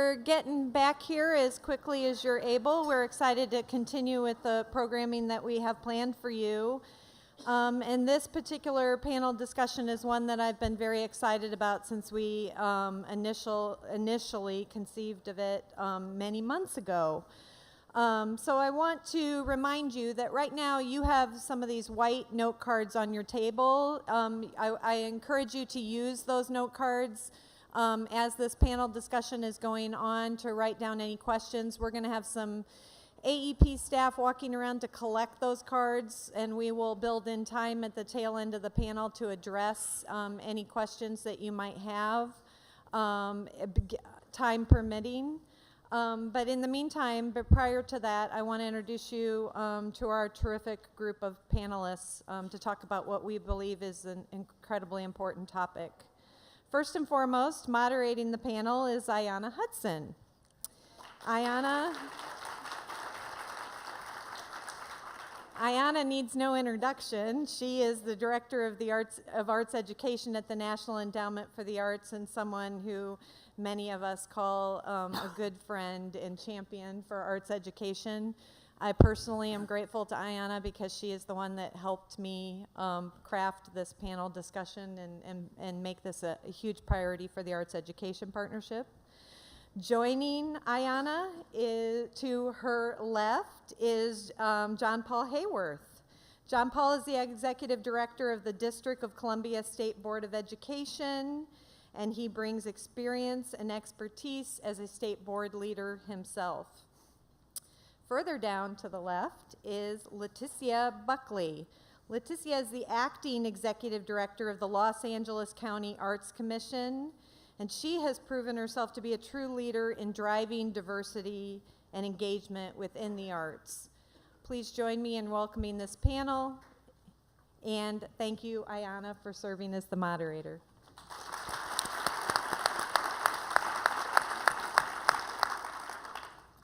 for getting back here as quickly as you're able. We're excited to continue with the programming that we have planned for you. And this particular panel discussion is one that I've been very excited about since we initially conceived of it many months ago. So I want to remind you that right now you have some of these white note cards on your table. I encourage you to use those note cards as this panel discussion is going on to write down any questions. We're going to have some AEP staff walking around to collect those cards, and we will build in time at the tail end of the panel to address any questions that you might have, time permitting. But in the meantime, but prior to that, I want to introduce you to our terrific group of panelists to talk about what we believe is an incredibly important topic. First and foremost, moderating the panel is Ayanna Hudson. Ayanna needs no introduction. She is the Director of Arts Education at the National Endowment for the Arts, and someone who many of us call a good friend and champion for arts education. I personally am grateful to Ayanna because she is the one that helped me craft this panel discussion and make this a huge priority for the Arts Education Partnership. Joining Ayanna to her left is John Paul Hayworth. John Paul is the Executive Director of the District of Columbia State Board of Education, and he brings experience and expertise as a state board leader himself. Further down to the left is Leticia Buckley. Leticia is the Acting Executive Director of the Los Angeles County Arts Commission, and she has proven herself to be a true leader in driving diversity and engagement within the arts. Please join me in welcoming this panel, and thank you, Ayanna, for serving as the moderator.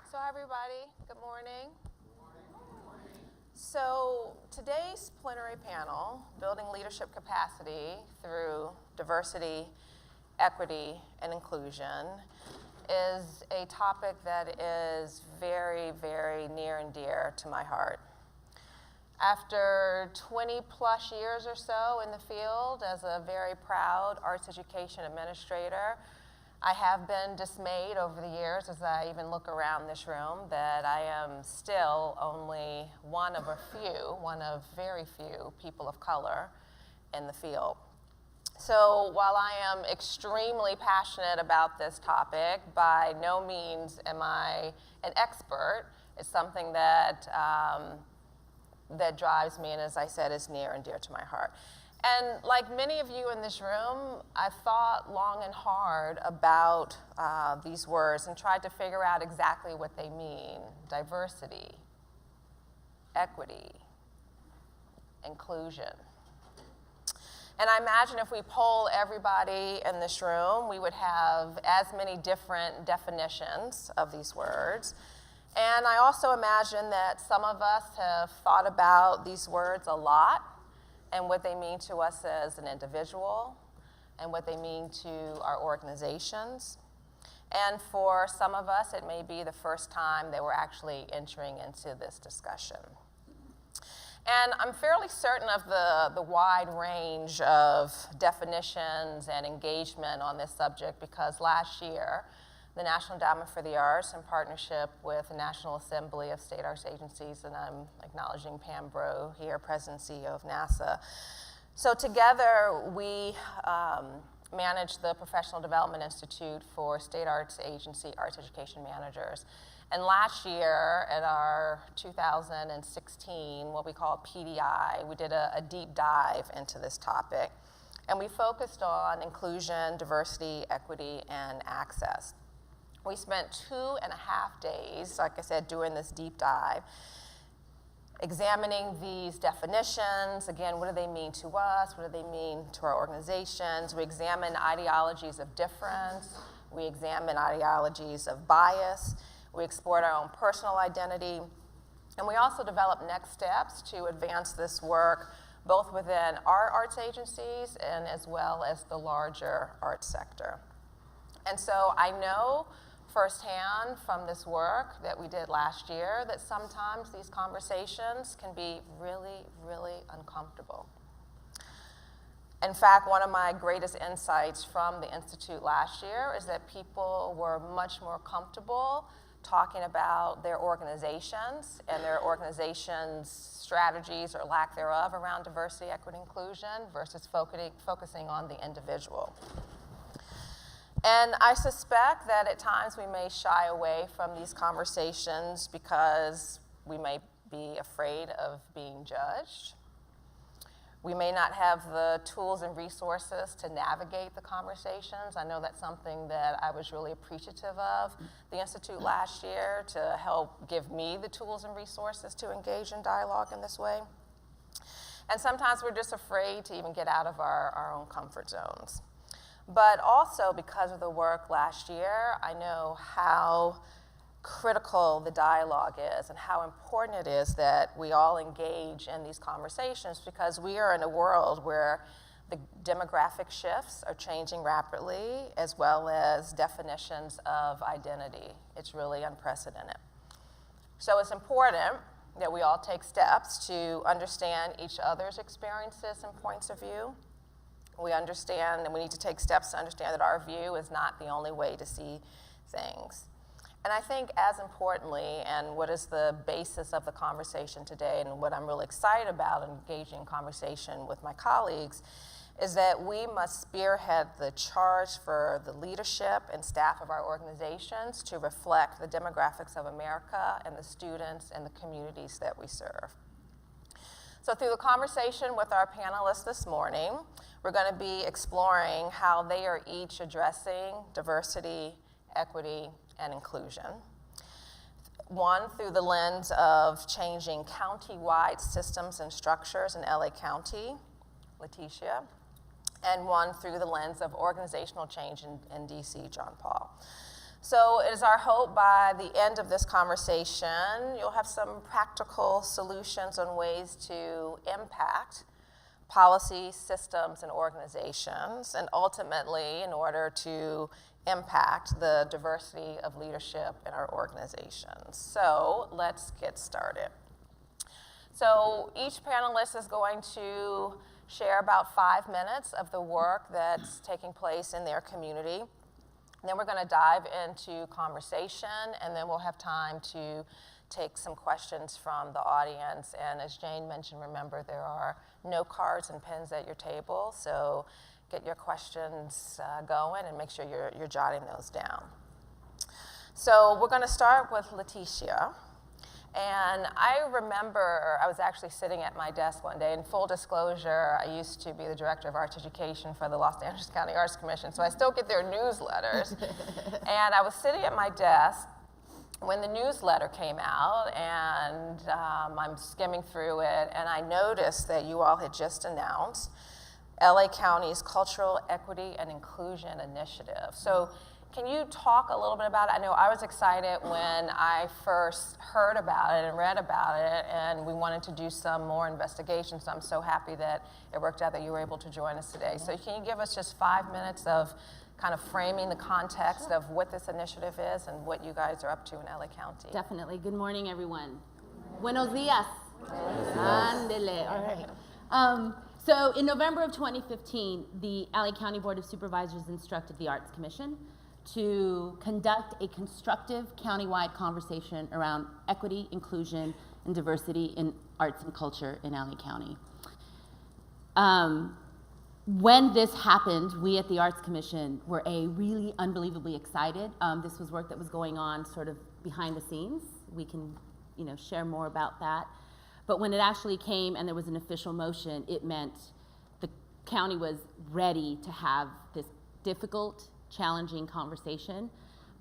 So everybody, good morning. So today's plenary panel, Building Leadership Capacity Through Diversity, Equity, and Inclusion, is a topic that is very, very near and dear to my heart. After 20 plus years or so in the field as a very proud arts education administrator, I have been dismayed over the years as I even look around this room that I am still only one of very few people of color in the field. So while I am extremely passionate about this topic, by no means am I an expert. It's something that, that drives me and, as I said, is near and dear to my heart. And like many of you in this room, I've thought long and hard about these words and tried to figure out exactly what they mean. Diversity, equity, inclusion. And I imagine if we poll everybody in this room, we would have as many different definitions of these words. And I also imagine that some of us have thought about these words a lot, and what they mean to us as an individual, and what they mean to our organizations. And for some of us, it may be the first time that we're actually entering into this discussion. And I'm fairly certain of the wide range of definitions and engagement on this subject because last year, the National Endowment for the Arts, in partnership with the National Assembly of State Arts Agencies, and I'm acknowledging Pam Breaux here, President and CEO of NASA. So together, we manage the Professional Development Institute for State Arts Agency Arts Education Managers. And last year, at our 2016, what we call PDI, we did a deep dive into this topic. And we focused on inclusion, diversity, equity, and access. We spent 2.5 days, like I said, doing this deep dive, examining these definitions. Again, what do they mean to us? What do they mean to our organizations? We examined ideologies of difference. We examined ideologies of bias. We explored our own personal identity. And we also developed next steps to advance this work both within our arts agencies and as well as the larger arts sector. And so I know firsthand from this work that we did last year that sometimes these conversations can be really, really uncomfortable. In fact, one of my greatest insights from the Institute last year is that people were much more comfortable talking about their organizations and their organization's strategies or lack thereof around diversity, equity, inclusion versus focusing on the individual. And I suspect that at times we may shy away from these conversations because we may be afraid of being judged. We may not have the tools and resources to navigate the conversations. I know that's something that I was really appreciative of the Institute last year, to help give me the tools and resources to engage in dialogue in this way. And sometimes we're just afraid to even get out of our own comfort zones. But also, because of the work last year, I know how critical the dialogue is and how important it is that we all engage in these conversations, because we are in a world where the demographic shifts are changing rapidly, as well as definitions of identity. It's really unprecedented. So it's important that we all take steps to understand each other's experiences and points of view. We understand, and we need to take steps to understand that our view is not the only way to see things. And I think, as importantly, and what is the basis of the conversation today, and what I'm really excited about engaging in conversation with my colleagues, is that we must spearhead the charge for the leadership and staff of our organizations to reflect the demographics of America and the students and the communities that we serve. So through the conversation with our panelists this morning, we're going to be exploring how they are each addressing diversity, equity, and inclusion. One, through the lens of changing county-wide systems and structures in LA County, Leticia, and one through the lens of organizational change in DC, John Paul. So it is our hope by the end of this conversation, you'll have some practical solutions on ways to impact policy, systems, and organizations, and ultimately, in order to impact the diversity of leadership in our organizations. So let's get started. So each panelist is going to share about 5 minutes of the work that's taking place in their community. Then we're going to dive into conversation, and then we'll have time to take some questions from the audience. And as Jane mentioned, remember, there are no cards and pens at your table, so get your questions going and make sure you're jotting those down. So we're going to start with Leticia. And I remember I was actually sitting at my desk one day. In full disclosure, I used to be the director of arts education for the Los Angeles County Arts Commission, so I still get their newsletters. And I was sitting at my desk when the newsletter came out, and I'm skimming through it, and I noticed that you all had just announced LA County's Cultural Equity and Inclusion Initiative. So can you talk a little bit about it? I know I was excited when I first heard about it and read about it, and we wanted to do some more investigation, so I'm so happy that it worked out that you were able to join us today. So can you give us just 5 minutes of kind of framing the context of what this initiative is and what you guys are up to in LA County? Definitely. Good morning, everyone. Buenos días. Andele. All right. So in November of 2015, the LA County Board of Supervisors instructed the Arts Commission to conduct a constructive countywide conversation around equity, inclusion, and diversity in arts and culture in LA County. When this happened, we at the Arts Commission were really unbelievably excited. This was work that was going on sort of behind the scenes. We can, share more about that. But when it actually came and there was an official motion, it meant the county was ready to have this difficult, challenging conversation.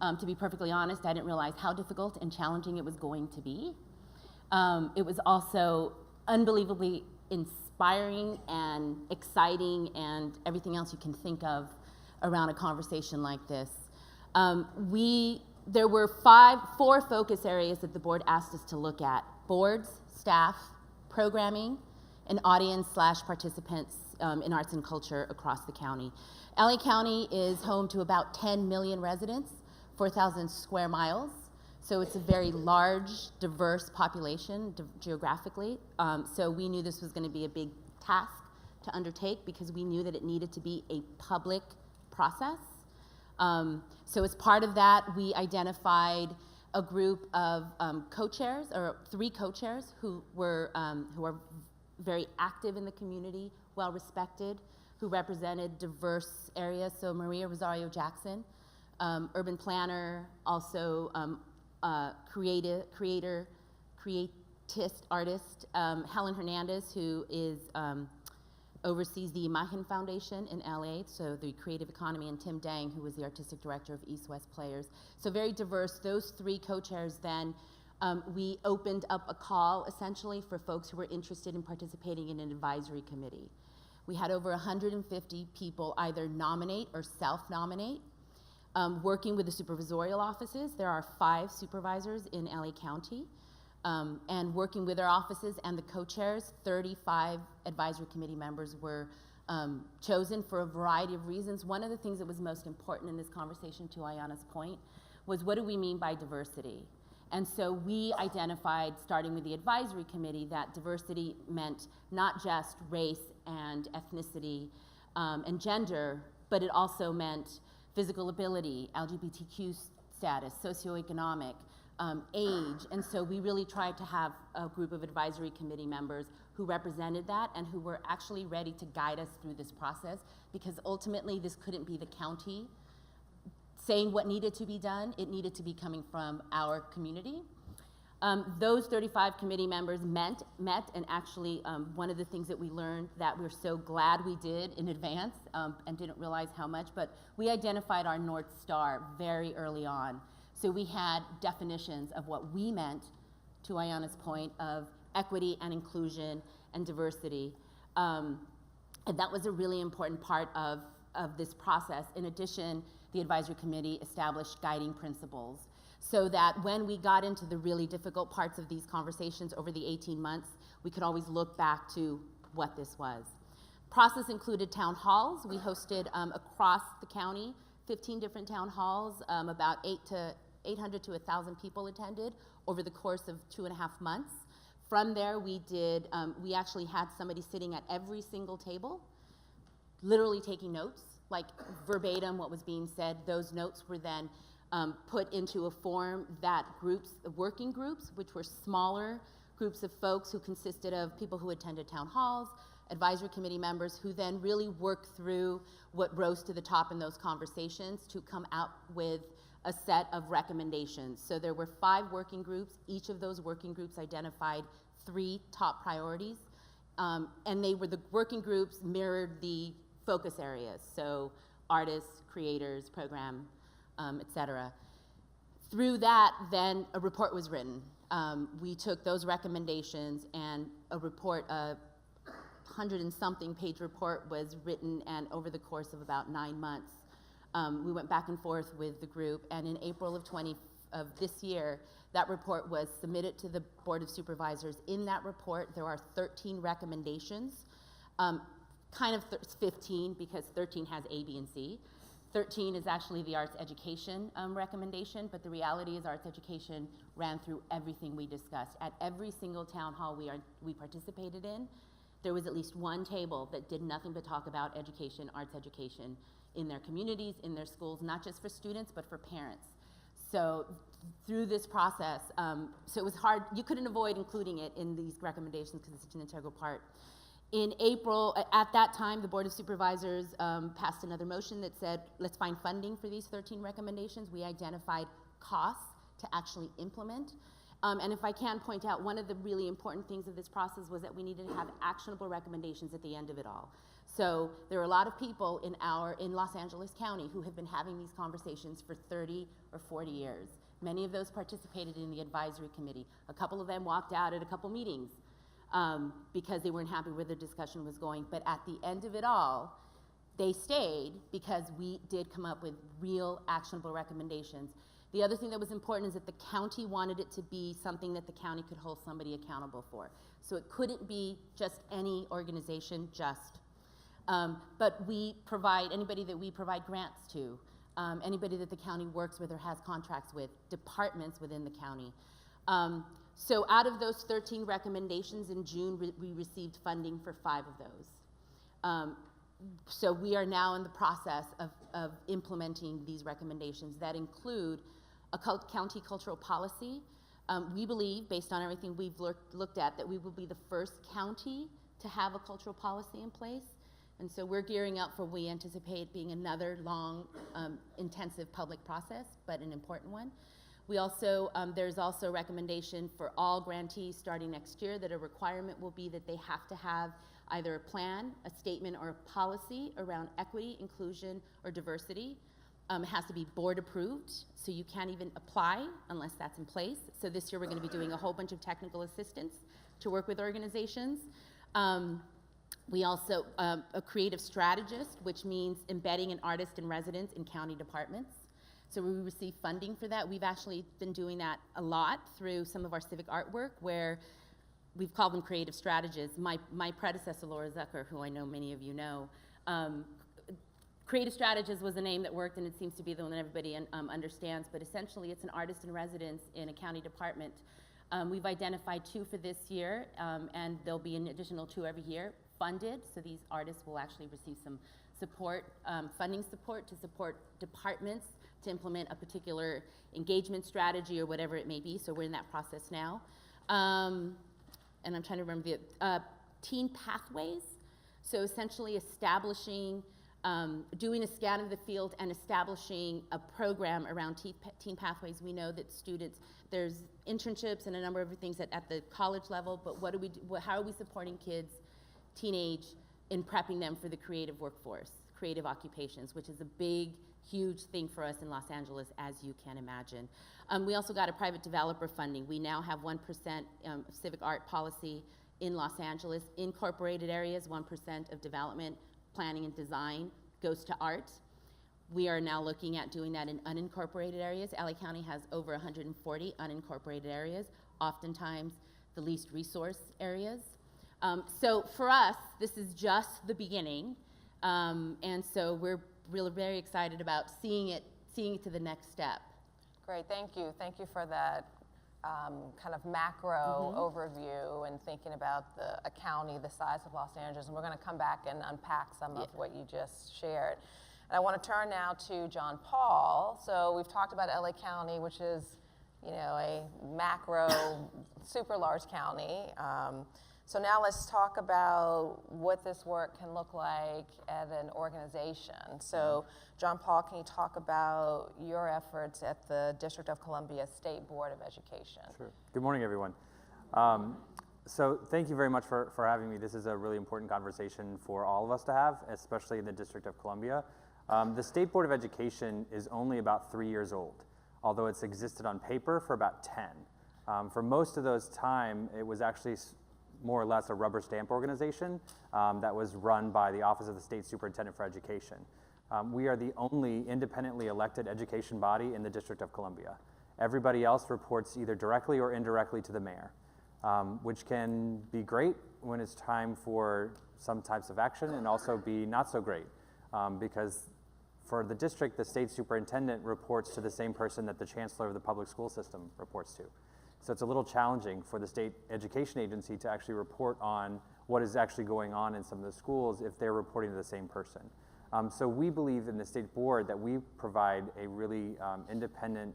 To be perfectly honest, I didn't realize how difficult and challenging it was going to be. It was also unbelievably inspiring and exciting and everything else you can think of around a conversation like this. There were four focus areas that the board asked us to look at: boards, staff, programming, and audience/participants in arts and culture across the county. LA County is home to about 10 million residents, 4,000 square miles. So it's a very large, diverse population geographically. So we knew this was going to be a big task to undertake because we knew that it needed to be a public process. So as part of that, we identified a group of co-chairs, or 3 co-chairs who are very active in the community, well respected, who represented diverse areas. So Maria Rosario Jackson, urban planner, also creatist, artist. Helen Hernandez, who is oversees the Imagen Foundation in LA, so the creative economy, and Tim Dang, who was the artistic director of East West Players. So very diverse. Those 3 co-chairs then, we opened up a call essentially for folks who were interested in participating in an advisory committee. We had over 150 people either nominate or self-nominate. Working with the supervisorial offices, there are 5 supervisors in LA County. And working with our offices and the co-chairs, 35 advisory committee members were chosen for a variety of reasons. One of the things that was most important in this conversation, to Ayana's point, was what do we mean by diversity? And so we identified, starting with the advisory committee, that diversity meant not just race and ethnicity and gender, but it also meant physical ability, LGBTQ status, socioeconomic, age. And so we really tried to have a group of advisory committee members who represented that and who were actually ready to guide us through this process, because ultimately this couldn't be the county saying what needed to be done. It needed to be coming from our community. Those 35 committee members met, and actually one of the things that we learned that we're so glad we did in advance and didn't realize how much, but we identified our North Star very early on. So we had definitions of what we meant, to Ayana's point, of equity and inclusion and diversity. And that was a really important part of this process. In addition, the advisory committee established guiding principles so that when we got into the really difficult parts of these conversations over the 18 months, we could always look back to what this was. Process included town halls. We hosted across the county 15 different town halls, about 800 to 1,000 people attended over the course of 2.5 months. From there, we actually had somebody sitting at every single table, literally taking notes, like verbatim what was being said. Those notes were then put into a form that working groups, which were smaller groups of folks who consisted of people who attended town halls, advisory committee members, who then really worked through what rose to the top in those conversations to come out with a set of recommendations. So there were 5 working groups. Each of those working groups identified 3 top priorities. And the working groups mirrored the focus areas. So artists, creators, program, et cetera. Through that, then a report was written. We took those recommendations, and a report, a 100 and something page report was written, and over the course of about 9 months, we went back and forth with the group, and in April of this year, that report was submitted to the Board of Supervisors. In that report, there are 13 recommendations, kind of 15 because 13 has A, B, and C. 13 is actually the arts education recommendation, but the reality is arts education ran through everything we discussed. At every single town hall we participated in, there was at least one table that did nothing but talk about education, arts education, in their communities, in their schools, not just for students, but for parents. So through this process, so it was hard, you couldn't avoid including it in these recommendations because it's such an integral part. In April, at that time, the Board of Supervisors passed another motion that said, let's find funding for these 13 recommendations. We identified costs to actually implement. And if I can point out, one of the really important things of this process was that we needed to have actionable recommendations at the end of it all. So there are a lot of people in Los Angeles County who have been having these conversations for 30 or 40 years. Many of those participated in the advisory committee. A couple of them walked out at a couple meetings because they weren't happy where the discussion was going. But at the end of it all, they stayed because we did come up with real actionable recommendations. The other thing that was important is that the county wanted it to be something that the county could hold somebody accountable for. So it couldn't be just any organization, but we provide, anybody that we provide grants to, anybody that the county works with or has contracts with, departments within the county. So out of those 13 recommendations in June, we received funding for 5 of those. So we are now in the process of implementing these recommendations that include a county cultural policy. We believe, based on everything we've looked at, that we will be the first county to have a cultural policy in place. And so we're gearing up for what we anticipate being another long, intensive public process, but an important one. We also, there's also a recommendation for all grantees starting next year that a requirement will be that they have to have either a plan, a statement, or a policy around equity, inclusion, or diversity. It has to be board approved, so you can't even apply unless that's in place. So this year we're going to be doing a whole bunch of technical assistance to work with organizations. We also, a creative strategist, which means embedding an artist in residence in county departments. So we receive funding for that. We've actually been doing that a lot through some of our civic artwork, where we've called them creative strategists. My predecessor, Laura Zucker, who I know many of you know, creative strategist was a name that worked, and it seems to be the one that everybody understands, but essentially it's an artist in residence in a county department. We've identified 2 for this year, and there'll be an additional 2 every year funded, so these artists will actually receive some support, funding support to support departments to implement a particular engagement strategy or whatever it may be, so we're in that process now. And I'm trying to remember the teen pathways, so essentially establishing, doing a scan of the field and establishing a program around teen pathways. We know that students, there's internships and a number of things at the college level, but what do we do, how are we supporting kids, teenage, in prepping them for the creative workforce, creative occupations, which is a big, huge thing for us in Los Angeles, as you can imagine. We also got a private developer funding. We now have 1% civic art policy in Los Angeles. Incorporated areas, 1% of development, planning and design goes to art. We are now looking at doing that in unincorporated areas. LA County has over 140 unincorporated areas, oftentimes the least resource areas. So for us, this is just the beginning, and so we're really very excited about seeing it to the next step. Great, thank you. Thank you for that kind of macro overview and thinking about a county the size of Los Angeles. And we're going to come back and unpack some of what you just shared. And I want to turn now to John Paul. So we've talked about LA County, which is, you know, a macro, super large county. So now let's talk about what this work can look like at an organization. So John Paul, can you talk about your efforts at the District of Columbia State Board of Education? Sure. Good morning, everyone. So thank you very much for having me. This is a really important conversation for all of us to have, especially in the District of Columbia. The State Board of Education is only about 3 years old, although it's existed on paper for about 10. For most of those time, it was actually more or less a rubber stamp organization that was run by the Office of the State Superintendent for Education. We are the only independently elected education body in the District of Columbia. Everybody else reports either directly or indirectly to the mayor, which can be great when it's time for some types of action, and also be not so great, because for the district, the state superintendent reports to the same person that the chancellor of the public school system reports to. So it's a little challenging for the state education agency to actually report on what is actually going on in some of the schools if they're reporting to the same person. So we believe in the state board that we provide a really independent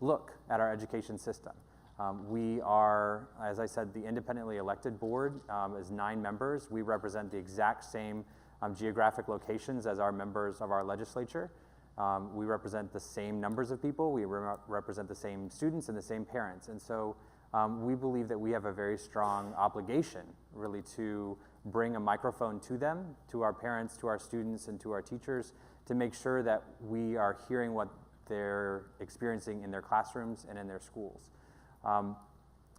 look at our education system. We are, as I said, the independently elected board is 9 members. We represent the exact same geographic locations as our members of our legislature. We represent the same numbers of people, we represent the same students and the same parents. And so we believe that we have a very strong obligation really to bring a microphone to them, to our parents, to our students, and to our teachers, to make sure that we are hearing what they're experiencing in their classrooms and in their schools.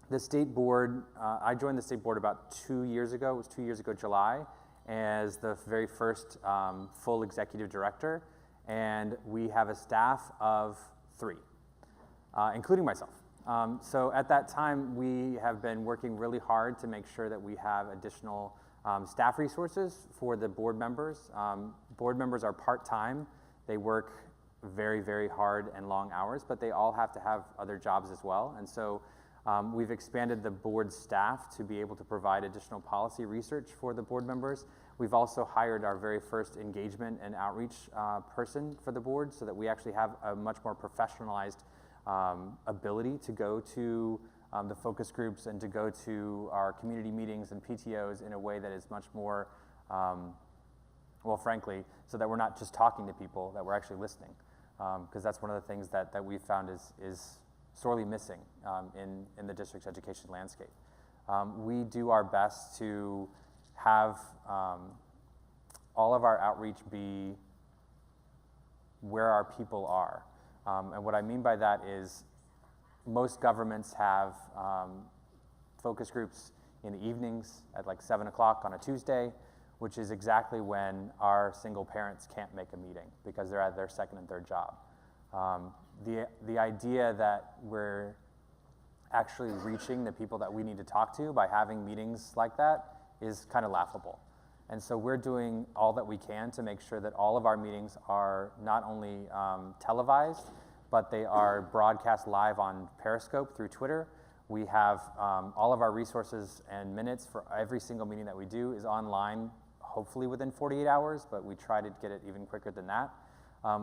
The state board, I joined the state board about 2 years ago, it was 2 years ago July, as the very first full executive director. And we have a staff of 3, including myself. So at that time, we have been working really hard to make sure that we have additional staff resources for the board members. Board members are part-time. They work very, very hard and long hours, but they all have to have other jobs as well. And so we've expanded the board staff to be able to provide additional policy research for the board members. We've also hired our very first engagement and outreach person for the board so that we actually have a much more professionalized ability to go to the focus groups and to go to our community meetings and PTOs in a way that is much more, well, frankly, so that we're not just talking to people, that we're actually listening. Because that's one of the things that we've found is sorely missing in the district's education landscape. We do our best to have all of our outreach be where our people are. And what I mean by that is most governments have focus groups in the evenings at like 7 o'clock on a Tuesday, which is exactly when our single parents can't make a meeting because they're at their second and third job. The idea that we're actually reaching the people that we need to talk to by having meetings like that is kind of laughable. And so we're doing all that we can to make sure that all of our meetings are not only televised, but they are broadcast live on Periscope through Twitter. We have all of our resources and minutes for every single meeting that we do is online, hopefully within 48 hours, but we try to get it even quicker than that.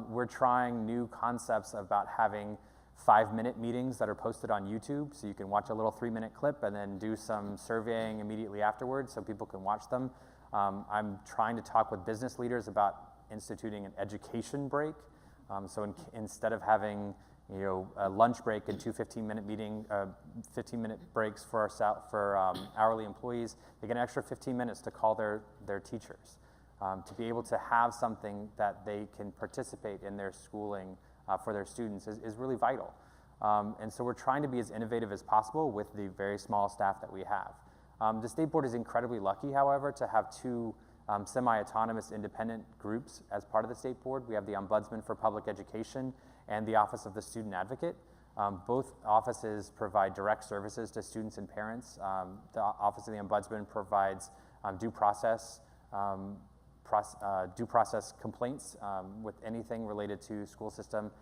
We're trying new concepts about having 5-minute meetings that are posted on YouTube, so you can watch a little 3-minute clip and then do some surveying immediately afterwards so people can watch them. I'm trying to talk with business leaders about instituting an education break. So instead of having a lunch break and 2 15-minute 15-minute breaks for hourly employees, they get an extra 15 minutes to call their teachers. To be able to have something that they can participate in their schooling for their students is really vital. And so we're trying to be as innovative as possible with the very small staff that we have. The state board is incredibly lucky, however, to have 2 semi-autonomous independent groups as part of the state board. We have the Ombudsman for Public Education and the Office of the Student Advocate. Both offices provide direct services to students and parents. The Office of the Ombudsman provides due process complaints with anything related to school system.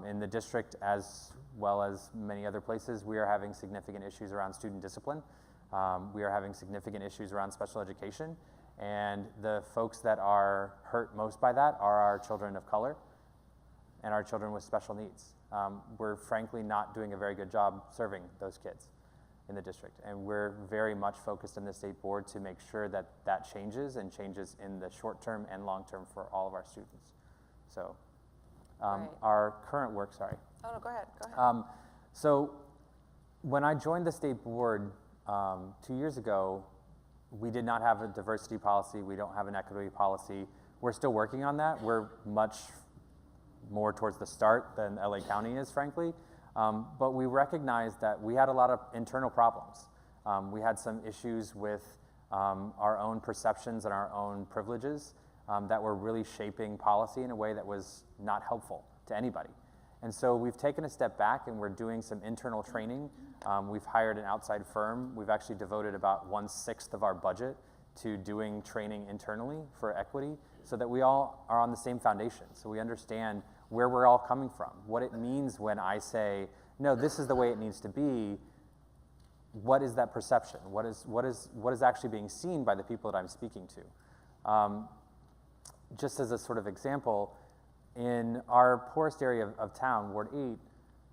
In the district, as well as many other places, we are having significant issues around student discipline. We are having significant issues around special education. And the folks that are hurt most by that are our children of color and our children with special needs. We're frankly not doing a very good job serving those kids in the district. And we're very much focused in the state board to make sure that that changes and changes in the short term and long term for all of our students. So Right. our current work, sorry. Oh, no, go ahead. So when I joined the state board 2 years ago, we did not have a diversity policy. We don't have an equity policy. We're still working on that. We're much more towards the start than LA County is, frankly. But we recognized that we had a lot of internal problems. We had some issues with our own perceptions and our own privileges that were really shaping policy in a way that was not helpful to anybody. And so we've taken a step back and we're doing some internal training. We've hired an outside firm. We've actually devoted about 1/6 of our budget to doing training internally for equity so that we all are on the same foundation. So we understand where we're all coming from, what it means when I say, no, this is the way it needs to be. What is that perception? What is actually being seen by the people that I'm speaking to? Just as a sort of example, in our poorest area of town, Ward 8,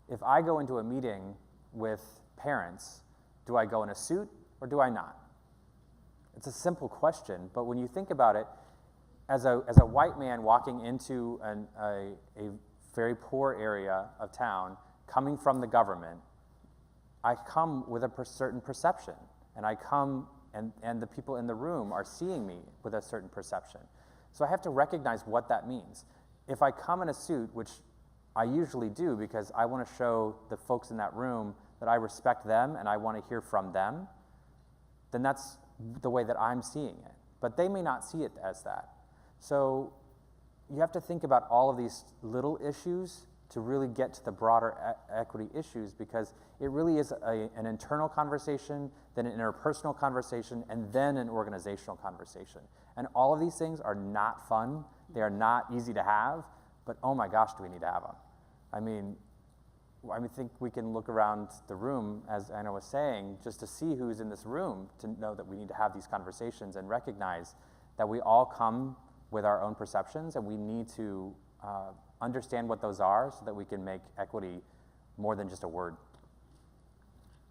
if I go into a meeting with parents, do I go in a suit or do I not? It's a simple question, but when you think about it, as a white man walking into a very poor area of town, coming from the government, I come with a certain perception, and I come and the people in the room are seeing me with a certain perception. So I have to recognize what that means. If I come in a suit, which I usually do because I want to show the folks in that room that I respect them and I want to hear from them, then that's the way that I'm seeing it. But they may not see it as that. So you have to think about all of these little issues to really get to the broader equity issues, because it really is an internal conversation, then an interpersonal conversation, and then an organizational conversation. And all of these things are not fun. They are not easy to have, but oh my gosh, do we need to have them? I mean, I think we can look around the room, as Anna was saying, just to see who's in this room, to know that we need to have these conversations and recognize that we all come with our own perceptions, and we need to understand what those are so that we can make equity more than just a word.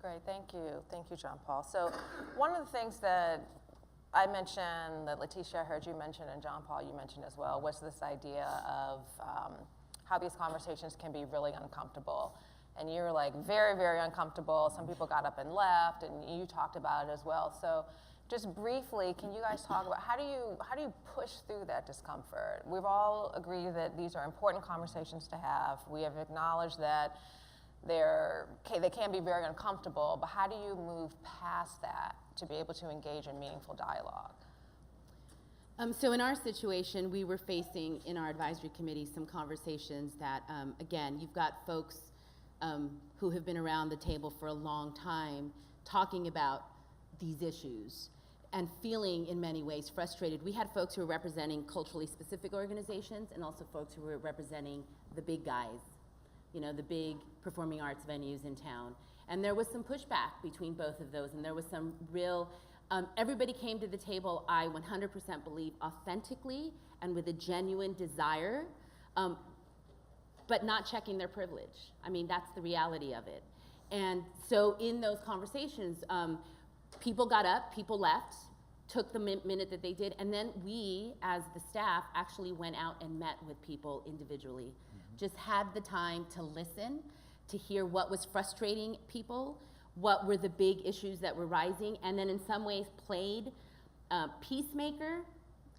Great, thank you, John Paul. So one of the things that I mentioned, that Leticia, I heard you mention, and John Paul, you mentioned as well, was this idea of how these conversations can be really uncomfortable. And you were like very, very uncomfortable. Some people got up and left, and you talked about it as well. So just briefly, can you guys talk about how do you push through that discomfort? We've all agreed that these are important conversations to have. We have acknowledged that they can be very uncomfortable, but how do you move past that to be able to engage in meaningful dialogue? So in our situation, we were facing in our advisory committee some conversations that, again, you've got folks who have been around the table for a long time talking about these issues and feeling in many ways frustrated. We had folks who were representing culturally specific organizations and also folks who were representing the big guys, you know, the big performing arts venues in town. And there was some pushback between both of those, and there was some real, everybody came to the table, I 100% believe, authentically and with a genuine desire, but not checking their privilege. I mean, that's the reality of it. And so in those conversations, people got up, people left, took the minute that they did, and then we, as the staff, actually went out and met with people individually. Just had the time to listen, to hear what was frustrating people, what were the big issues that were rising, and then in some ways played peacemaker,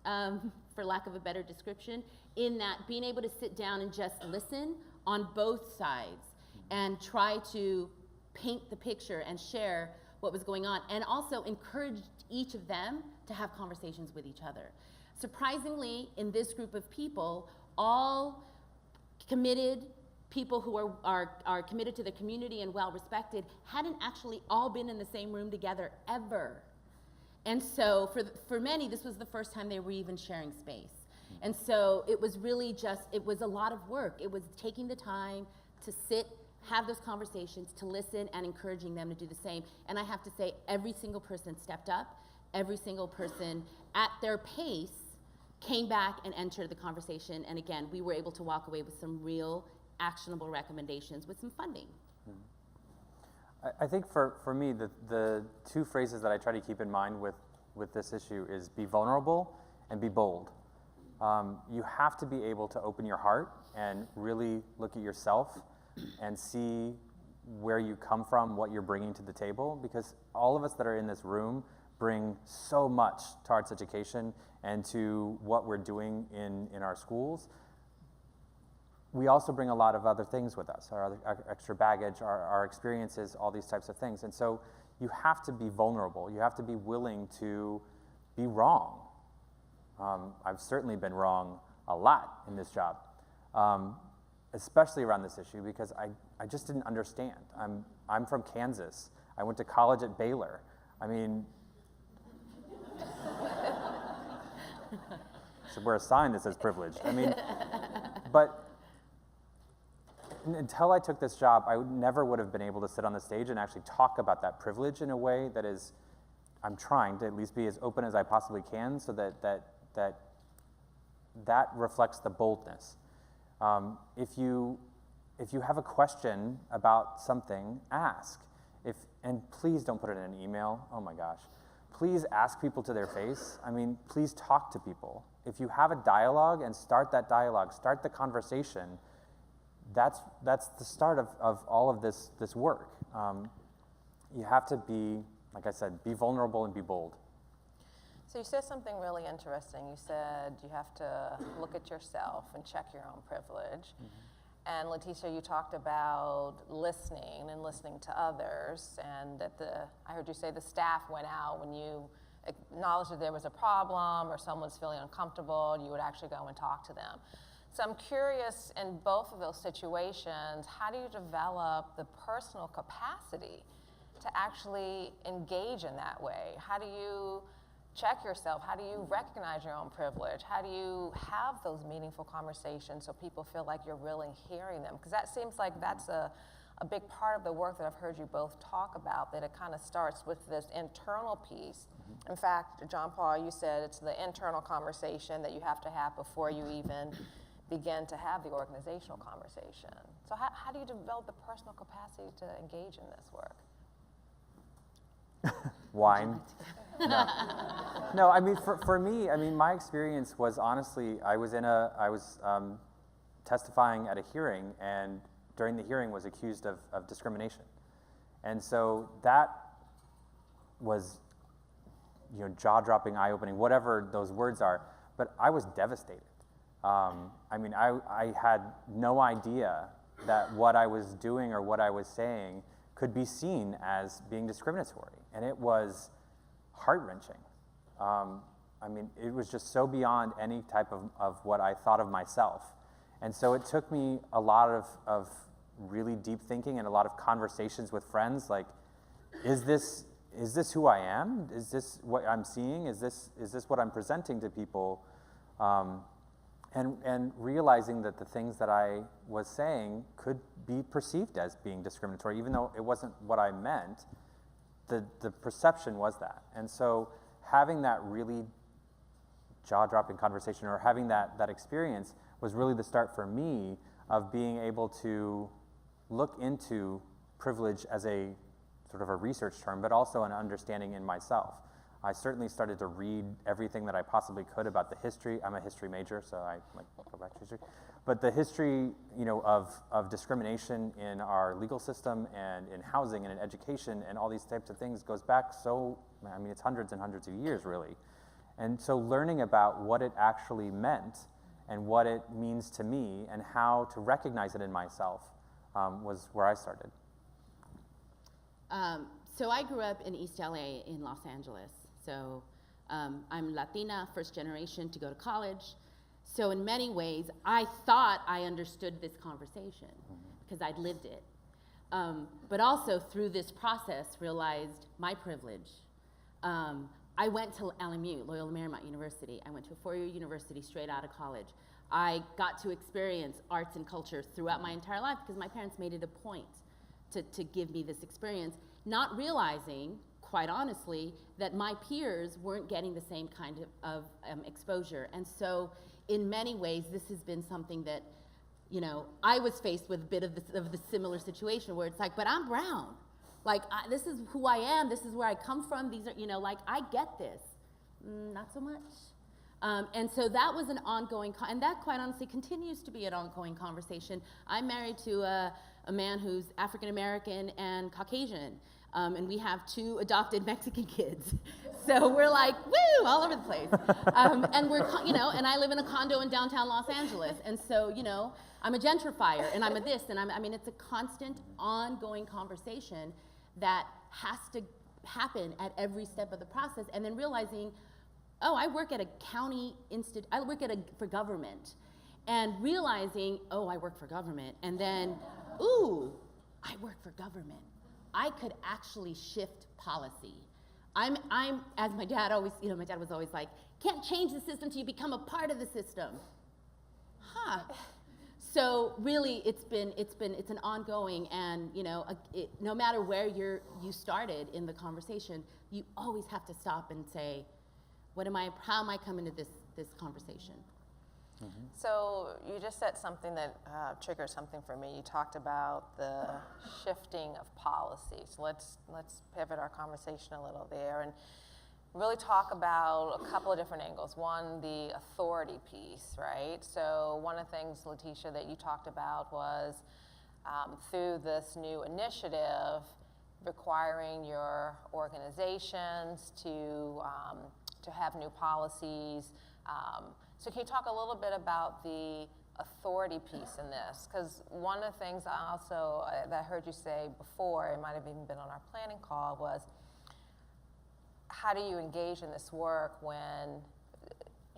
for lack of a better description, in that being able to sit down and just listen on both sides and try to paint the picture and share what was going on, and also encouraged each of them to have conversations with each other. Surprisingly, in this group of people, all committed people who are committed to the community and well respected hadn't actually all been in the same room together ever. And so for many, this was the first time they were even sharing space. And so it was really just, it was a lot of work. It was taking the time to sit, have those conversations, to listen, and encouraging them to do the same. And I have to say, every single person stepped up, every single person at their pace came back and entered the conversation. And again, we were able to walk away with some real actionable recommendations with some funding. I think for me, the two phrases that I try to keep in mind with this issue is be vulnerable and be bold. You have to be able to open your heart and really look at yourself and see where you come from, what you're bringing to the table, because all of us that are in this room bring so much to arts education and to what we're doing in our schools. We also bring a lot of other things with us, our extra baggage, our experiences, all these types of things. And so you have to be vulnerable. You have to be willing to be wrong. I've certainly been wrong a lot in this job, especially around this issue, because I just didn't understand. I'm from Kansas. I went to college at Baylor. I mean, should wear a sign that says privilege. I mean, but until I took this job, I never would have been able to sit on the stage and actually talk about that privilege in a way that is, I'm trying to at least be as open as I possibly can, so that reflects the boldness. If you have a question about something, ask. And please don't put it in an email. Oh my gosh. Please ask people to their face. I mean, please talk to people. If you have a dialogue and start that dialogue, start the conversation, that's the start of all of this work. You have to be, like I said, be vulnerable and be bold. So you said something really interesting. You said you have to look at yourself and check your own privilege. And Leticia, you talked about listening and listening to others, and that I heard you say the staff went out when you acknowledged that there was a problem or someone's feeling uncomfortable, and you would actually go and talk to them. So I'm curious, in both of those situations, how do you develop the personal capacity to actually engage in that way? How do you check yourself? How do you recognize your own privilege? How do you have those meaningful conversations so people feel like you're really hearing them? Because that seems like that's a big part of the work that I've heard you both talk about, that it kind of starts with this internal piece. In fact, John Paul, you said it's the internal conversation that you have to have before you even begin to have the organizational conversation. So how do you develop the personal capacity to engage in this work? Wine. No, I mean, for me, I mean, my experience was honestly, I was testifying at a hearing, and during the hearing was accused of discrimination. And so that was, you know, jaw-dropping, eye-opening, whatever those words are, but I was devastated. I mean, I had no idea that what I was doing or what I was saying could be seen as being discriminatory, and it was heart-wrenching. I mean, it was just so beyond any type of what I thought of myself. And so it took me a lot of really deep thinking and a lot of conversations with friends, like, is this who I am? Is this what I'm seeing? Is this what I'm presenting to people? And realizing that the things that I was saying could be perceived as being discriminatory, even though it wasn't what I meant, the perception was that. And so having that really jaw-dropping conversation, or having that experience, was really the start for me of being able to look into privilege as a sort of a research term, but also an understanding in myself. I certainly started to read everything that I possibly could about the history. I'm a history major, so I go back to history. But the history, you know, of discrimination in our legal system and in housing and in education and all these types of things goes back so, I mean, it's hundreds and hundreds of years, really. And so learning about what it actually meant and what it means to me and how to recognize it in myself was where I started. So I grew up in East LA in Los Angeles. So I'm Latina, first generation to go to college. So in many ways, I thought I understood this conversation because I'd lived it. But also through this process, realized my privilege. I went to LMU, Loyola Marymount University. I went to a four-year university straight out of college. I got to experience arts and culture throughout my entire life because my parents made it a point to give me this experience, not realizing, quite honestly, that my peers weren't getting the same kind of exposure. And so in many ways, this has been something that, you know, I was faced with a bit of the similar situation where it's like, but I'm brown. Like, this is who I am, this is where I come from, these are, you know, like, I get this. Not so much. And so that was an ongoing, and that quite honestly continues to be an ongoing conversation. I'm married to a man who's African American and Caucasian, and we have 2 adopted Mexican kids. So we're like, woo, all over the place. And we're, you know, and I live in a condo in downtown Los Angeles, and so, you know, I'm a gentrifier, and I'm a this, and I mean, it's a constant, ongoing conversation that has to happen at every step of the process, and then realizing, oh, I work at a county I work for government, and realizing, oh, I work for government, and then, ooh, I work for government. I could actually shift policy. I'm, as my dad always, you know, my dad was always like, can't change the system till you become a part of the system. Huh. So really, it's an ongoing, and you know, no matter where you started in the conversation, you always have to stop and say, how am I coming to this conversation? Mm-hmm. So you just said something that triggered something for me. You talked about the shifting of policy. So let's pivot our conversation a little there and really talk about a couple of different angles. One, the authority piece, right? So one of the things, Letitia, that you talked about was through this new initiative, requiring your organizations to have new policies. So can you talk a little bit about the authority piece in this? Because one of the things that I heard you say before, it might have even been on our planning call, was how do you engage in this work when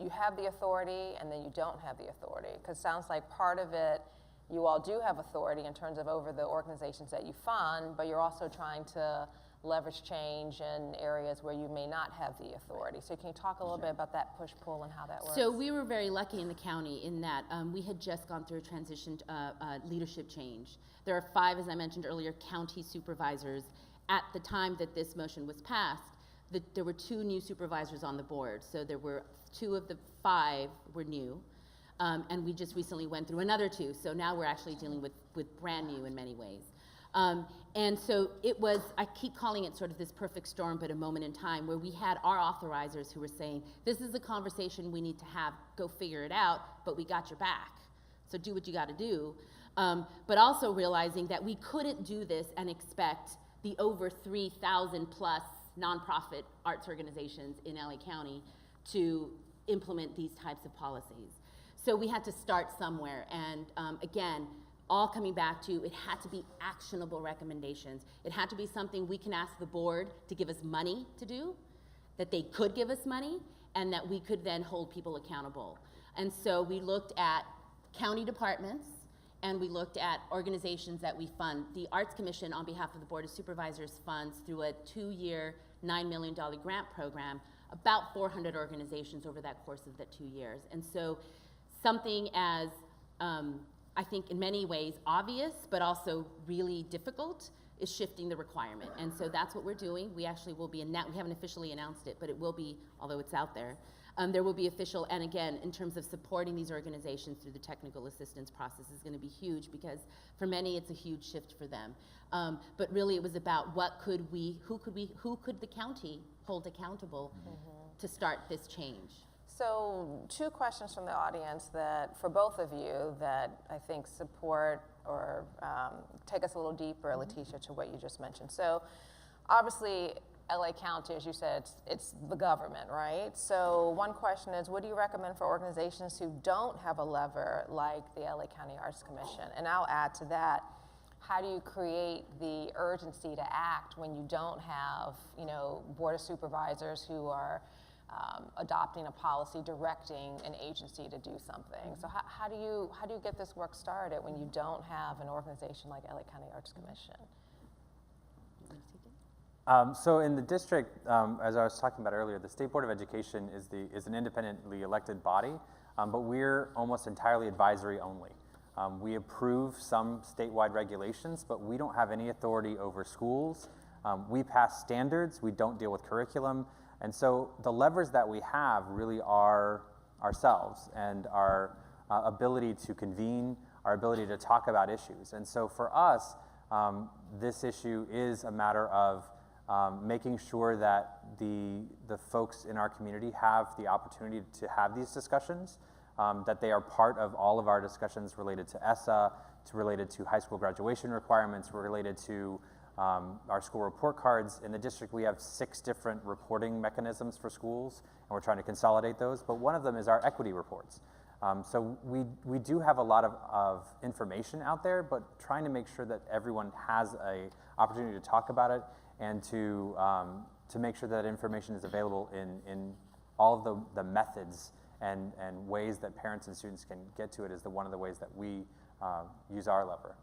you have the authority and then you don't have the authority? Because it sounds like part of it, you all do have authority in terms of over the organizations that you fund, but you're also trying to leverage change in areas where you may not have the authority. So can you talk a little bit about that push-pull and how that works? So we were very lucky in the county in that we had just gone through a transition leadership change. There are 5, as I mentioned earlier, county supervisors. At the time that this motion was passed, there were 2 new supervisors on the board. So there were 2 of the 5 were new. And we just recently went through another 2. So now we're actually dealing with brand new in many ways. And so it was, I keep calling it sort of this perfect storm, but a moment in time where we had our authorizers who were saying, this is a conversation we need to have, go figure it out, but we got your back. So do what you got to do. But also realizing that we couldn't do this and expect the over 3,000 plus nonprofit arts organizations in LA County to implement these types of policies. So we had to start somewhere, and again, all coming back to it had to be actionable recommendations. It had to be something we can ask the board to give us money to do, that they could give us money, and that we could then hold people accountable. And so we looked at county departments, and we looked at organizations that we fund. The Arts Commission, on behalf of the Board of Supervisors, funds through a 2-year, $9 million grant program, about 400 organizations over that course of the 2 years. And so something as, I think in many ways obvious, but also really difficult, is shifting the requirement. And so that's what we're doing. We actually will be, we haven't officially announced it, but it will be, although it's out there, there will be official, and again, in terms of supporting these organizations through the technical assistance process is going to be huge, because for many it's a huge shift for them. But really it was about who could the county hold accountable to start this change? So 2 questions from the audience that, for both of you, that I think support or take us a little deeper, Letitia, to what you just mentioned. So obviously, LA County, as you said, it's the government, right? So one question is, what do you recommend for organizations who don't have a lever like the LA County Arts Commission? And I'll add to that, how do you create the urgency to act when you don't have, Board of Supervisors who are adopting a policy, directing an agency to do something? So how do you get this work started when you don't have an organization like LA County Arts Commission? So in the district, as I was talking about earlier, the State Board of Education is an independently elected body, but we're almost entirely advisory only. We approve some statewide regulations, but we don't have any authority over schools. We pass standards, we don't deal with curriculum, and so the levers that we have really are ourselves and our ability to convene, our ability to talk about issues. And so for us, this issue is a matter of making sure that the folks in our community have the opportunity to have these discussions, that they are part of all of our discussions related to ESSA, related to high school graduation requirements, related to our school report cards. In the district, we have 6 different reporting mechanisms for schools, and we're trying to consolidate those, but one of them is our equity reports. So we do have a lot of information out there, but trying to make sure that everyone has an opportunity to talk about it, and to make sure that information is available in all of the methods and ways that parents and students can get to it is one of the ways that we use our lever.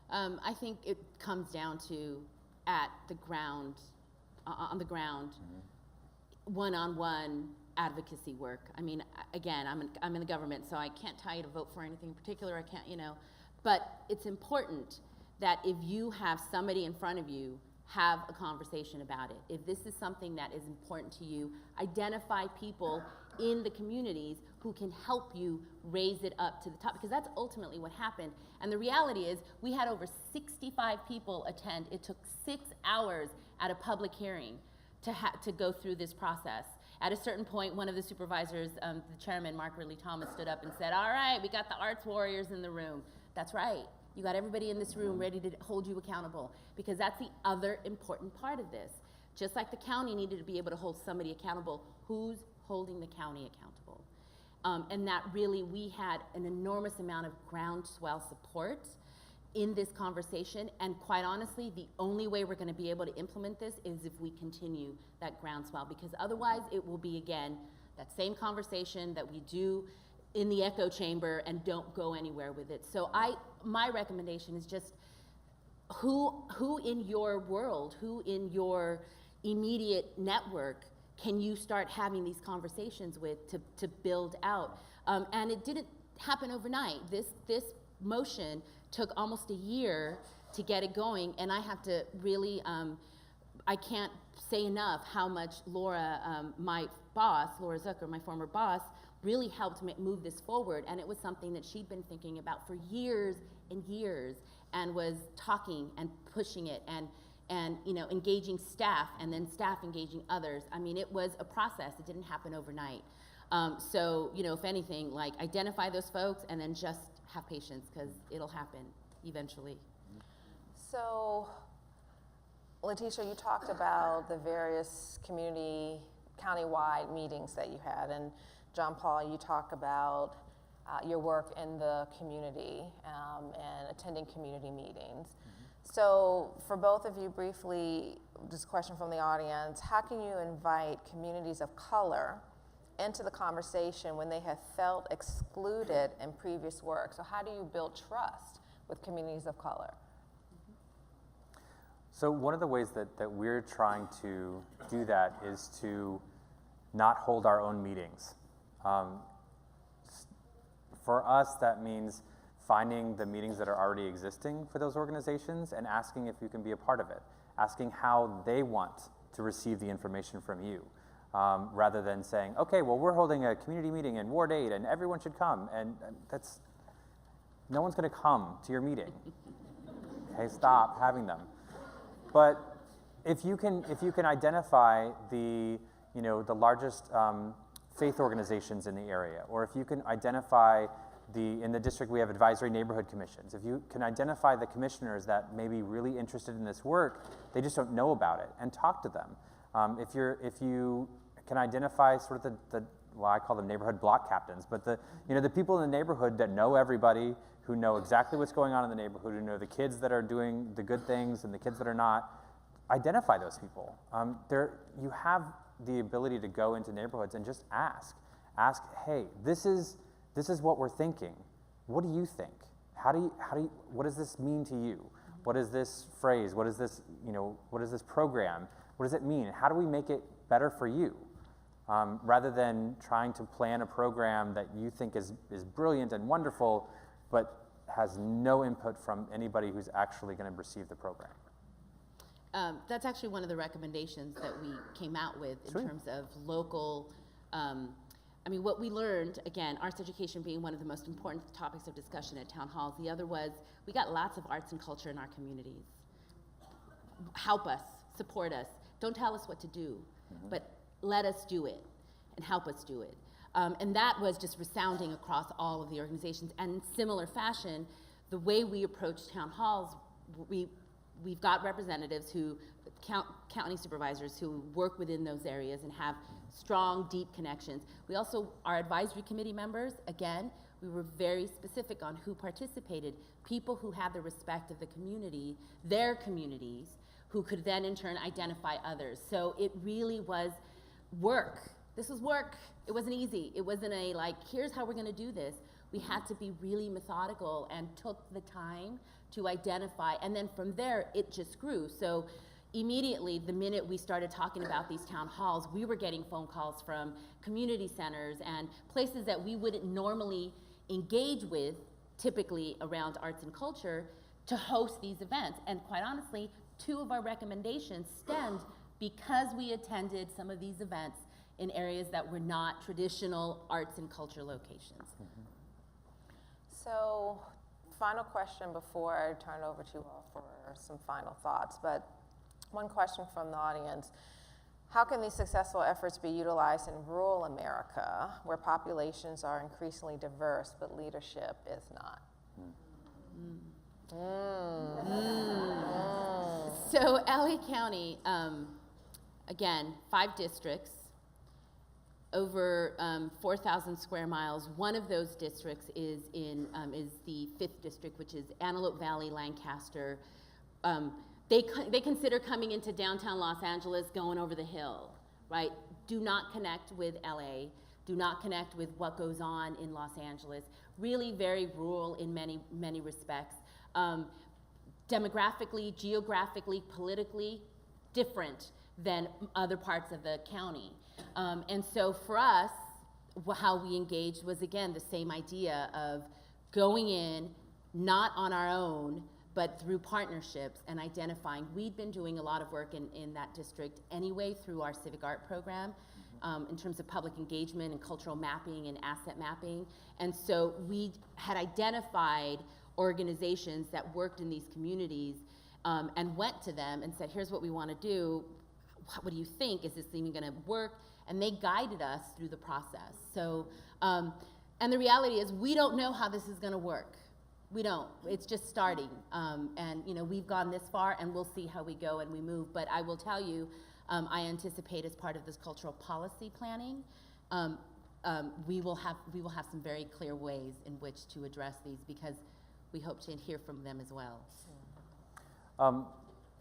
I think it comes down to at the ground, on the ground, one-on-one advocacy work. I mean, again, I'm in the government, so I can't tell you to vote for anything in particular. I can't, but it's important that if you have somebody in front of you, have a conversation about it. If this is something that is important to you, identify people in the communities who can help you raise it up to the top, because that's ultimately what happened. And the reality is, we had over 65 people attend. It took 6 hours at a public hearing to go through this process. At a certain point, one of the supervisors, the chairman, Mark Ridley Thomas, stood up and said, all right, we got the arts warriors in the room. That's right. You got everybody in this room ready to hold you accountable, because that's the other important part of this. Just like the county needed to be able to hold somebody accountable, who's holding the county accountable? And that really, we had an enormous amount of groundswell support in this conversation, and quite honestly, the only way we're going to be able to implement this is if we continue that groundswell, because otherwise it will be, again, that same conversation that we do in the echo chamber and don't go anywhere with it. So my recommendation is just who in your world, who in your immediate network can you start having these conversations with to build out? And it didn't happen overnight. This motion took almost a year to get it going, and I have to really, I can't say enough how much Laura, my boss, Laura Zucker, my former boss, really helped move this forward, and it was something that she'd been thinking about for years and years, and was talking and pushing it, and you know, engaging staff, and then staff engaging others. I mean, it was a process. It didn't happen overnight. So, you know, if anything, like, identify those folks and then just have patience, because it'll happen eventually. So, Letitia, you talked about the various community, countywide meetings that you had, and John Paul, you talk about your work in the community and attending community meetings. So for both of you, briefly, just a question from the audience, how can you invite communities of color into the conversation when they have felt excluded in previous work? So how do you build trust with communities of color? So one of the ways that we're trying to do that is to not hold our own meetings. For us, that means finding the meetings that are already existing for those organizations and asking if you can be a part of it, asking how they want to receive the information from you, rather than saying, okay, well, we're holding a community meeting in Ward 8 and everyone should come, and that's, no one's gonna come to your meeting. Okay, stop having them. But if you can identify the, you know, the largest faith organizations in the area, or if you can identify in the district we have advisory neighborhood commissions, if you can identify the commissioners that may be really interested in this work, they just don't know about it, and talk to them. If you can identify sort of well, I call them neighborhood block captains, but the people in the neighborhood that know everybody, who know exactly what's going on in the neighborhood, who know the kids that are doing the good things and the kids that are not, identify those people. You have the ability to go into neighborhoods and just ask, hey, this is what we're thinking. What do you think? What does this mean to you? What is this phrase? What is this, what is this program? What does it mean? How do we make it better for you? Rather than trying to plan a program that you think is brilliant and wonderful, but has no input from anybody who's actually going to receive the program. That's actually one of the recommendations that we came out with in Sweet. terms of local, I mean, what we learned, again, arts education being one of the most important topics of discussion at town halls. The other was, we got lots of arts and culture in our communities. Help us, support us. Don't tell us what to do, but let us do it and help us do it. And that was just resounding across all of the organizations. And in similar fashion, the way we approach town halls, we've got representatives county supervisors who work within those areas and have strong, deep connections. We also, our advisory committee members, again, we were very specific on who participated, people who had the respect of the community, their communities, who could then in turn identify others. So it really was work. This was work. It wasn't easy. It wasn't a like, here's how we're gonna do this. We had to be really methodical and took the time to identify, and then from there, it just grew. So immediately, the minute we started talking about these town halls, we were getting phone calls from community centers and places that we wouldn't normally engage with, typically around arts and culture, to host these events. And quite honestly, 2 of our recommendations stemmed because we attended some of these events in areas that were not traditional arts and culture locations. So, final question before I turn it over to you all for some final thoughts, but one question from the audience. How can these successful efforts be utilized in rural America, where populations are increasingly diverse, but leadership is not? So LA County, again, 5 districts, over 4,000 square miles. One of those districts is the 5th district, which is Antelope Valley, Lancaster. They consider coming into downtown Los Angeles going over the hill, right? Do not connect with LA. Do not connect with what goes on in Los Angeles. Really very rural in many respects. demographically, geographically, politically different than other parts of the county. And so for us, how we engaged was, again, the same idea of going in, not on our own, but through partnerships and identifying. We'd been doing a lot of work in that district anyway through our civic art program, in terms of public engagement and cultural mapping and asset mapping. And so we had identified organizations that worked in these communities, and went to them and said, here's what we want to do. What do you think? Is this even going to work? And they guided us through the process. So, and the reality is we don't know how this is going to work. We don't. It's just starting. And you know, we've gone this far, and we'll see how we go and we move. But I will tell you, I anticipate as part of this cultural policy planning, we will have some very clear ways in which to address these, because we hope to hear from them as well.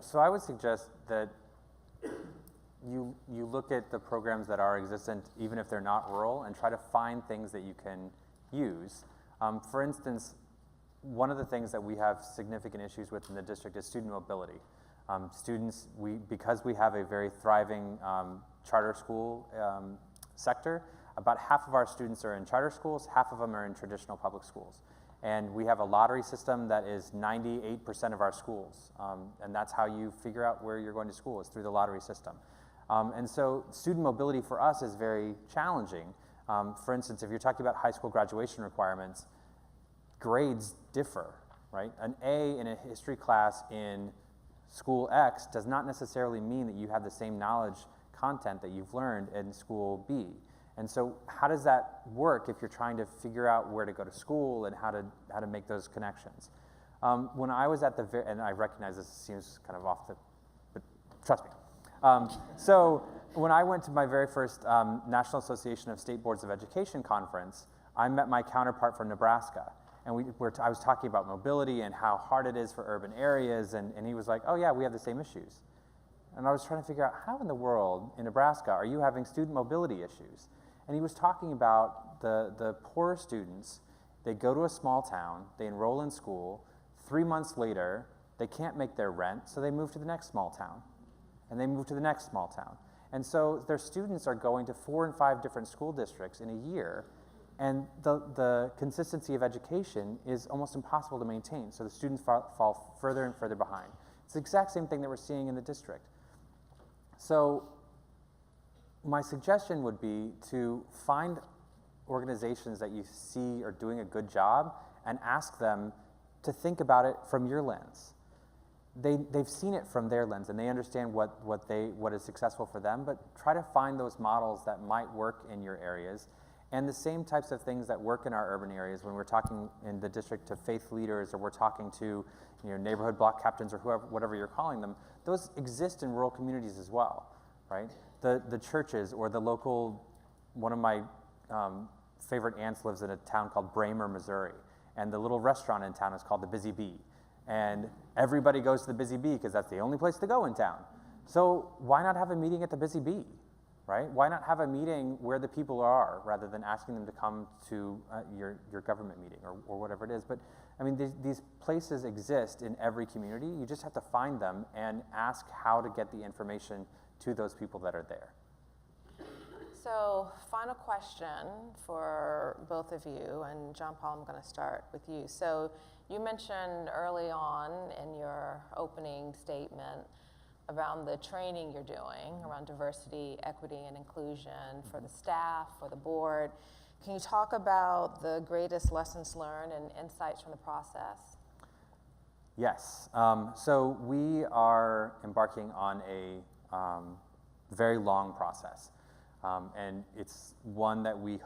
So I would suggest that you look at the programs that are existent, even if they're not rural, and try to find things that you can use. For instance, one of the things that we have significant issues with in the district is student mobility. Students, because we have a very thriving charter school sector, about half of our students are in charter schools, half of them are in traditional public schools. And we have a lottery system that is 98% of our schools. And that's how you figure out where you're going to school, is through the lottery system. And so student mobility for us is very challenging. For instance, if you're talking about high school graduation requirements, grades differ, right? An A in a history class in school X does not necessarily mean that you have the same knowledge content that you've learned in school B. And so how does that work if you're trying to figure out where to go to school and how to make those connections? When I was at the and I recognize this seems kind of off the, but trust me. So when I went to my very first National Association of State Boards of Education conference, I met my counterpart from Nebraska. And I was talking about mobility and how hard it is for urban areas, and he was like, oh yeah, we have the same issues. And I was trying to figure out, how in the world in Nebraska are you having student mobility issues? And he was talking about the poorer students. They go to a small town, they enroll in school, 3 months later, they can't make their rent, so they move to the next small town. And they move to the next small town. And so their students are going to 4 and 5 different school districts in a year, and the consistency of education is almost impossible to maintain. So the students fall further and further behind. It's the exact same thing that we're seeing in the district. So my suggestion would be to find organizations that you see are doing a good job and ask them to think about it from your lens. They've seen it from their lens and they understand what is successful for them, but try to find those models that might work in your areas. And the same types of things that work in our urban areas when we're talking in the district to faith leaders, or we're talking to neighborhood block captains, or whatever you're calling them, those exist in rural communities as well, right? The churches or the local, one of my favorite aunts lives in a town called Bramer, Missouri, and the little restaurant in town is called the Busy Bee. And everybody goes to the Busy Bee because that's the only place to go in town. So why not have a meeting at the Busy Bee? Right? Why not have a meeting where the people are, rather than asking them to come to your government meeting or whatever it is? But I mean, these places exist in every community. You just have to find them and ask how to get the information to those people that are there. So, final question for both of you, and John Paul, I'm going to start with you. So, you mentioned early on in your opening statement around the training you're doing around diversity, equity, and inclusion for the staff, for the board. Can you talk about the greatest lessons learned and insights from the process? Yes. So we are embarking on a very long process. And it's one that we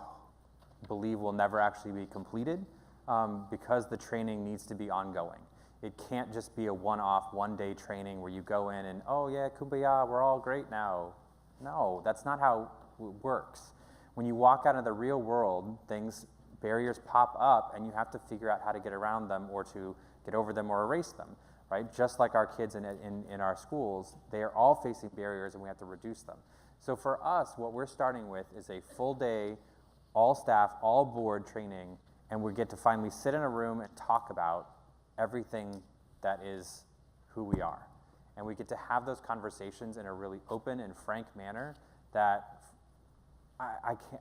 believe will never actually be completed because the training needs to be ongoing. It can't just be a one-off, one-day training where you go in and, oh yeah, kumbaya, we're all great now. No, that's not how it works. When you walk out into the real world, barriers pop up and you have to figure out how to get around them or to get over them or erase them, right? Just like our kids in our schools, they are all facing barriers and we have to reduce them. So for us, what we're starting with is a full day, all staff, all board training, and we get to finally sit in a room and talk about everything that is who we are. And we get to have those conversations in a really open and frank manner that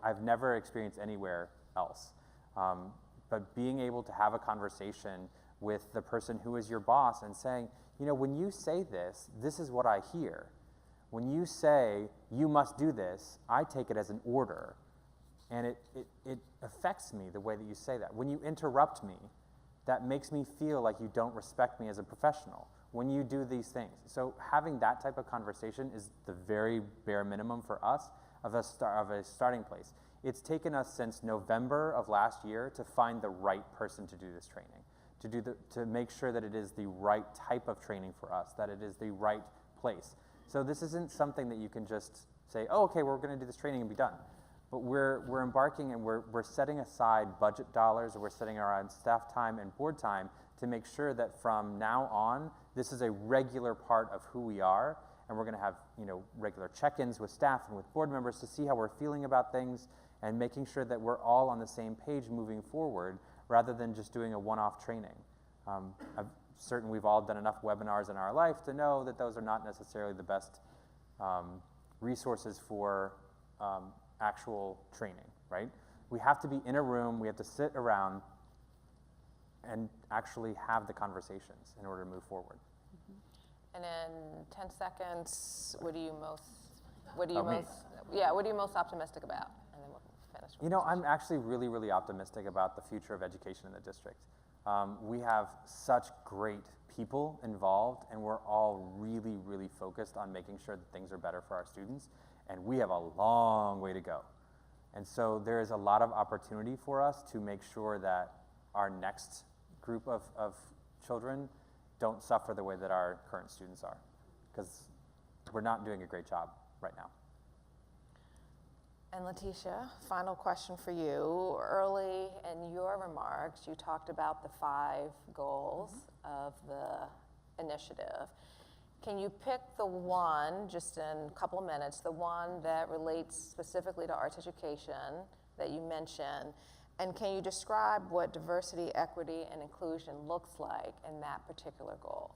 I've never experienced anywhere else. But being able to have a conversation with the person who is your boss and saying, you know, when you say this, this is what I hear. When you say, you must do this, I take it as an order. And it affects me the way that you say that. When you interrupt me, that makes me feel like you don't respect me as a professional. When you do these things. So having that type of conversation is the very bare minimum for us of a starting place. It's taken us since November of last year to find the right person to do this training, to make sure that it is the right type of training for us, that it is the right place. So this isn't something that you can just say, oh, okay, we're going to do this training and be done. But we're embarking and we're setting aside budget dollars, or we're setting aside staff time and board time to make sure that from now on, this is a regular part of who we are, and we're going to have, you know, regular check-ins with staff and with board members to see how we're feeling about things, and making sure that we're all on the same page moving forward, rather than just doing a one-off training. I'm certain we've all done enough webinars in our life to know that those are not necessarily the best resources for actual training, right? We have to be in a room, we have to sit around and actually have the conversations in order to move forward. And in 10 seconds, what are you most optimistic about? And then we'll finish. You know, I'm actually really, really optimistic about the future of education in the district. We have such great people involved, and we're all really, really focused on making sure that things are better for our students, and we have a long way to go. And so there is a lot of opportunity for us to make sure that our next group of children don't suffer the way that our current students are, because we're not doing a great job right now. And Letitia, final question for you. Early in your remarks, you talked about the 5 goals of the initiative. Can you pick the one, just in a couple of minutes, the one that relates specifically to arts education that you mentioned, and can you describe what diversity, equity, and inclusion looks like in that particular goal?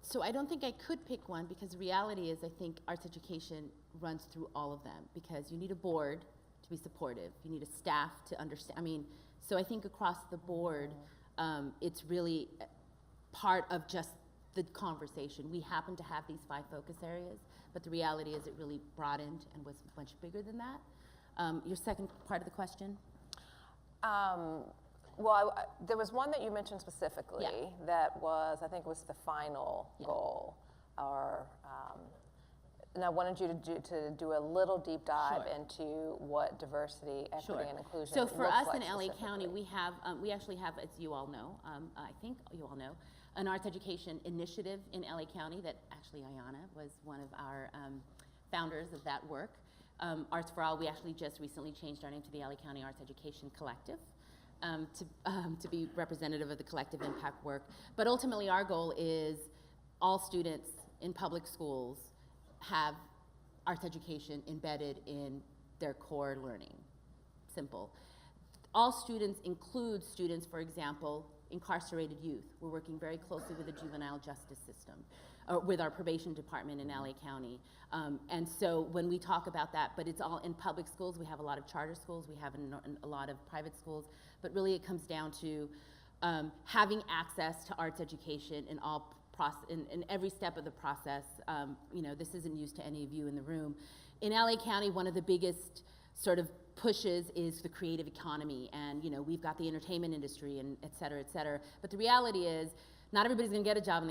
So I don't think I could pick one, because the reality is I think arts education runs through all of them, because you need a board to be supportive, you need a staff to understand. I mean, so I think across the board, it's really part of just the conversation. We happen to have these 5 focus areas, but the reality is it really broadened and was much bigger than that. Your second part of the question? Well, there was one that you mentioned specifically that was, I think, was the final goal, or, and I wanted you to do a little deep dive into what diversity, equity, and inclusion So for looks us like in LA County, we actually have, as you all know, I think you all know, an arts education initiative in LA County that actually Ayanna was one of our founders of that work. Arts for All, we actually just recently changed our name to the LA County Arts Education Collective to be representative of the collective impact work. But ultimately our goal is all students in public schools have arts education embedded in their core learning. Simple. All students include students, for example, incarcerated youth. We're working very closely with the juvenile justice system, or with our probation department in LA County. And so when we talk about that, but it's all in public schools. We have a lot of charter schools, we have a lot of private schools, but really it comes down to having access to arts education in all in every step of the process. You know, this isn't news to any of you in the room. In LA County, one of the biggest sort of pushes is the creative economy, and you know, we've got the entertainment industry and et cetera, et cetera. But the reality is, not everybody's going to get a job in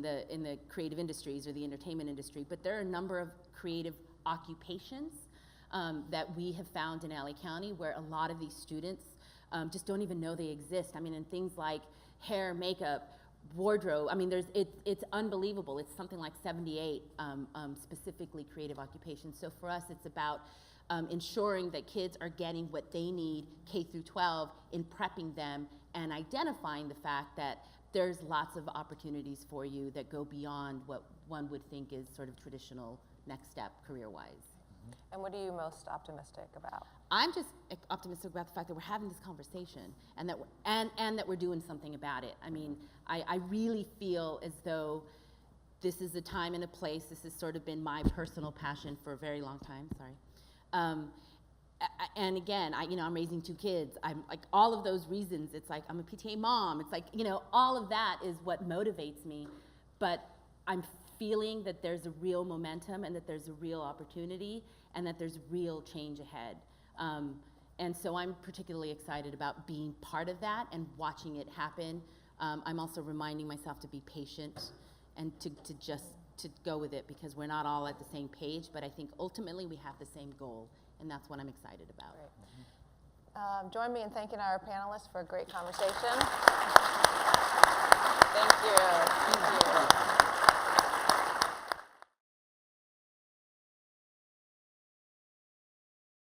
the creative industries or the entertainment industry, but there are a number of creative occupations that we have found in LA County where a lot of these students just don't even know they exist. I mean, in things like hair, makeup, wardrobe, I mean, it's unbelievable. It's something like 78 specifically creative occupations. So for us, it's about ensuring that kids are getting what they need K through 12 in prepping them and identifying the fact that there's lots of opportunities for you that go beyond what one would think is sort of traditional next step career-wise. And what are you most optimistic about? I'm just optimistic about the fact that we're having this conversation and that we're doing something about it. I mean, I really feel as though this is a time and a place. This has sort of been my personal passion for a very long time. Sorry. And again, I'm raising 2 kids. I'm like all of those reasons. It's like I'm a PTA mom. It's like, all of that is what motivates me. But I'm feeling that there's a real momentum and that there's a real opportunity and that there's real change ahead. And so I'm particularly excited about being part of that and watching it happen. I'm also reminding myself to be patient and to go with it, because we're not all at the same page, but I think ultimately we have the same goal, and that's what I'm excited about. Great. Join me in thanking our panelists for a great conversation.